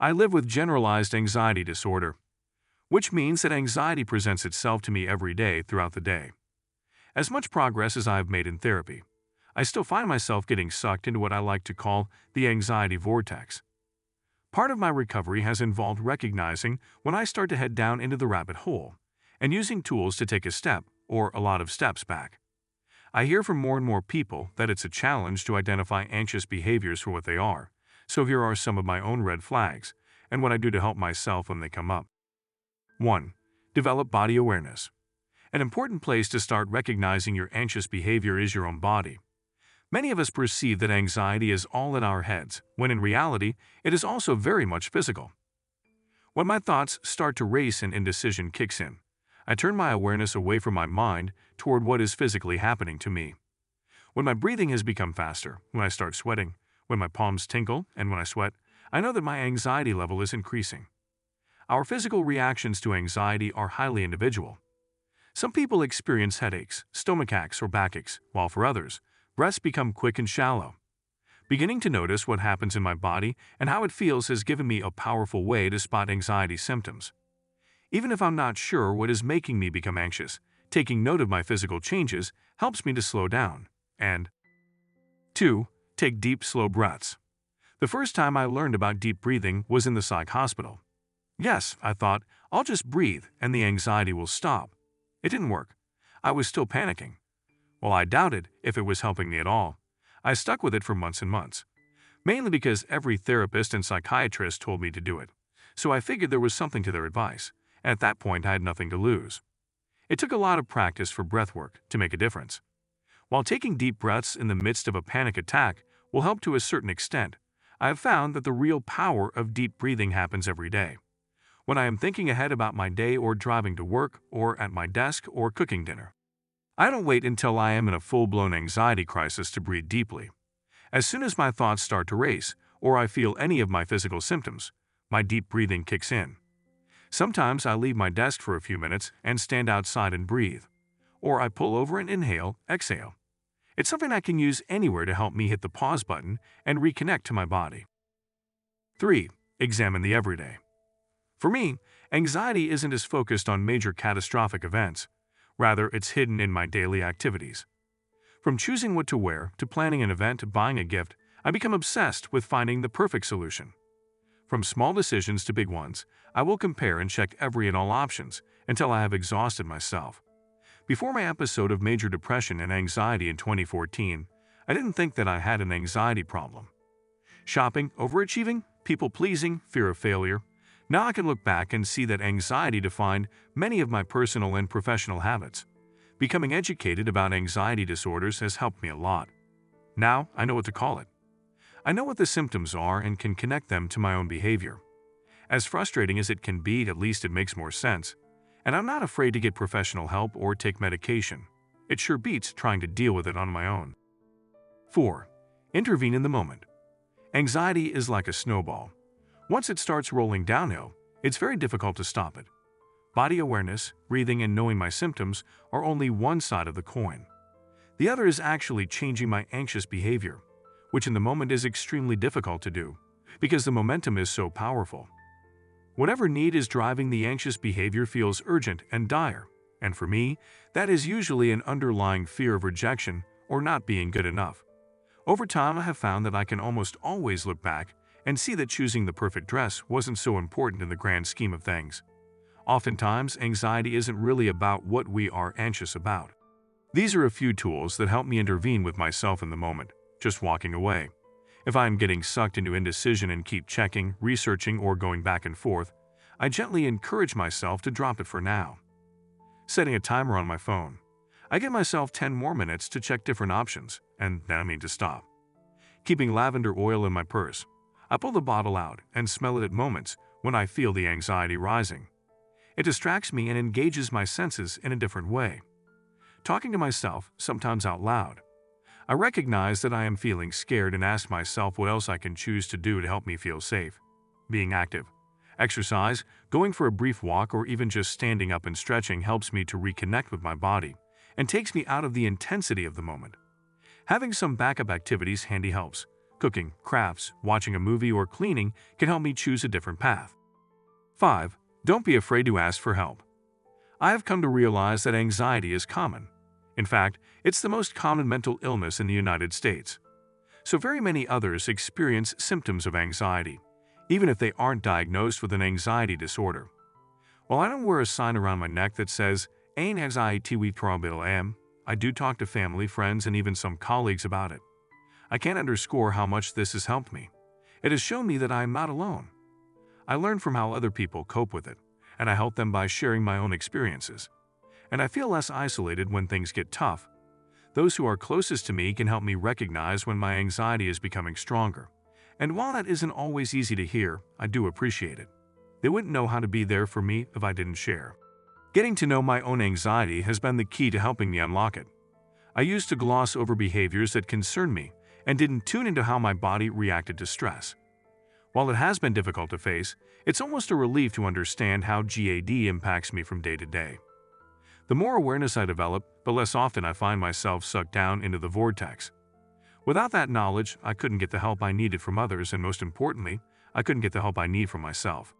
I live with generalized anxiety disorder, which means that anxiety presents itself to me every day throughout the day. As much progress as I have made in therapy, I still find myself getting sucked into what I like to call the anxiety vortex. Part of my recovery has involved recognizing when I start to head down into the rabbit hole and using tools to take a step or a lot of steps back. I hear from more and more people that it's a challenge to identify anxious behaviors for what they are, so here are some of my own red flags and what I do to help myself when they come up. 1. Develop body awareness. An important place to start recognizing your anxious behavior is your own body. Many of us perceive that anxiety is all in our heads, when in reality, it is also very much physical. When my thoughts start to race and indecision kicks in, I turn my awareness away from my mind toward what is physically happening to me. When my breathing has become faster, when I start sweating, when my palms tingle, and when I sweat, I know that my anxiety level is increasing. Our physical reactions to anxiety are highly individual. Some people experience headaches, stomachaches, or backaches, while for others, breaths become quick and shallow. Beginning to notice what happens in my body and how it feels has given me a powerful way to spot anxiety symptoms. Even if I'm not sure what is making me become anxious, taking note of my physical changes helps me to slow down. And 2. Take deep, slow breaths. The first time I learned about deep breathing was in the psych hospital. Yes, I thought, I'll just breathe and the anxiety will stop. It didn't work. I was still panicking. Well, I doubted if it was helping me at all. I stuck with it for months and months, mainly because every therapist and psychiatrist told me to do it. So I figured there was something to their advice, and at that point I had nothing to lose. It took a lot of practice for breath work to make a difference. While taking deep breaths in the midst of a panic attack will help to a certain extent, I have found that the real power of deep breathing happens every day. When I am thinking ahead about my day or driving to work or at my desk or cooking dinner. I don't wait until I am in a full-blown anxiety crisis to breathe deeply. As soon as my thoughts start to race or I feel any of my physical symptoms, my deep breathing kicks in. Sometimes I leave my desk for a few minutes and stand outside and breathe. Or I pull over and inhale, exhale. It's something I can use anywhere to help me hit the pause button and reconnect to my body. 3. Examine the everyday. For me, anxiety isn't as focused on major catastrophic events. Rather, it's hidden in my daily activities. From choosing what to wear to planning an event to buying a gift, I become obsessed with finding the perfect solution. From small decisions to big ones, I will compare and check every and all options until I have exhausted myself. Before my episode of major depression and anxiety in 2014, I didn't think that I had an anxiety problem. Shopping, overachieving, people-pleasing, fear of failure. Now I can look back and see that anxiety defined many of my personal and professional habits. Becoming educated about anxiety disorders has helped me a lot. Now I know what to call it. I know what the symptoms are and can connect them to my own behavior. As frustrating as it can be, at least it makes more sense. And I'm not afraid to get professional help or take medication. It sure beats trying to deal with it on my own. 4. Intervene in the moment. Anxiety is like a snowball. Once it starts rolling downhill, it's very difficult to stop it. Body awareness, breathing, and knowing my symptoms are only one side of the coin. The other is actually changing my anxious behavior, which in the moment is extremely difficult to do, because the momentum is so powerful. Whatever need is driving the anxious behavior feels urgent and dire, and for me, that is usually an underlying fear of rejection or not being good enough. Over time, I have found that I can almost always look back and see that choosing the perfect dress wasn't so important in the grand scheme of things. Oftentimes, anxiety isn't really about what we are anxious about. These are a few tools that help me intervene with myself in the moment, just walking away. If I am getting sucked into indecision and keep checking, researching, or going back and forth, I gently encourage myself to drop it for now. Setting a timer on my phone. I give myself 10 more minutes to check different options, and then I mean to stop. Keeping lavender oil in my purse. I pull the bottle out and smell it at moments when I feel the anxiety rising. It distracts me and engages my senses in a different way. Talking to myself, sometimes out loud. I recognize that I am feeling scared and ask myself what else I can choose to do to help me feel safe. Being active. Exercise, going for a brief walk, or even just standing up and stretching helps me to reconnect with my body and takes me out of the intensity of the moment. Having some backup activities handy helps. Cooking, crafts, watching a movie, or cleaning can help me choose a different path. 5. Don't be afraid to ask for help. I have come to realize that anxiety is common. In fact, it's the most common mental illness in the United States. So very many others experience symptoms of anxiety, even if they aren't diagnosed with an anxiety disorder. While I don't wear a sign around my neck that says, "Ain anxiety with problem," I do talk to family, friends, and even some colleagues about it. I can't underscore how much this has helped me. It has shown me that I am not alone. I learn from how other people cope with it, and I help them by sharing my own experiences. And I feel less isolated when things get tough. Those who are closest to me can help me recognize when my anxiety is becoming stronger. And while that isn't always easy to hear, I do appreciate it. They wouldn't know how to be there for me if I didn't share. Getting to know my own anxiety has been the key to helping me unlock it. I used to gloss over behaviors that concerned me and didn't tune into how my body reacted to stress. While it has been difficult to face, it's almost a relief to understand how GAD impacts me from day to day. The more awareness I develop, the less often I find myself sucked down into the vortex. Without that knowledge, I couldn't get the help I needed from others, and most importantly, I couldn't get the help I need from myself.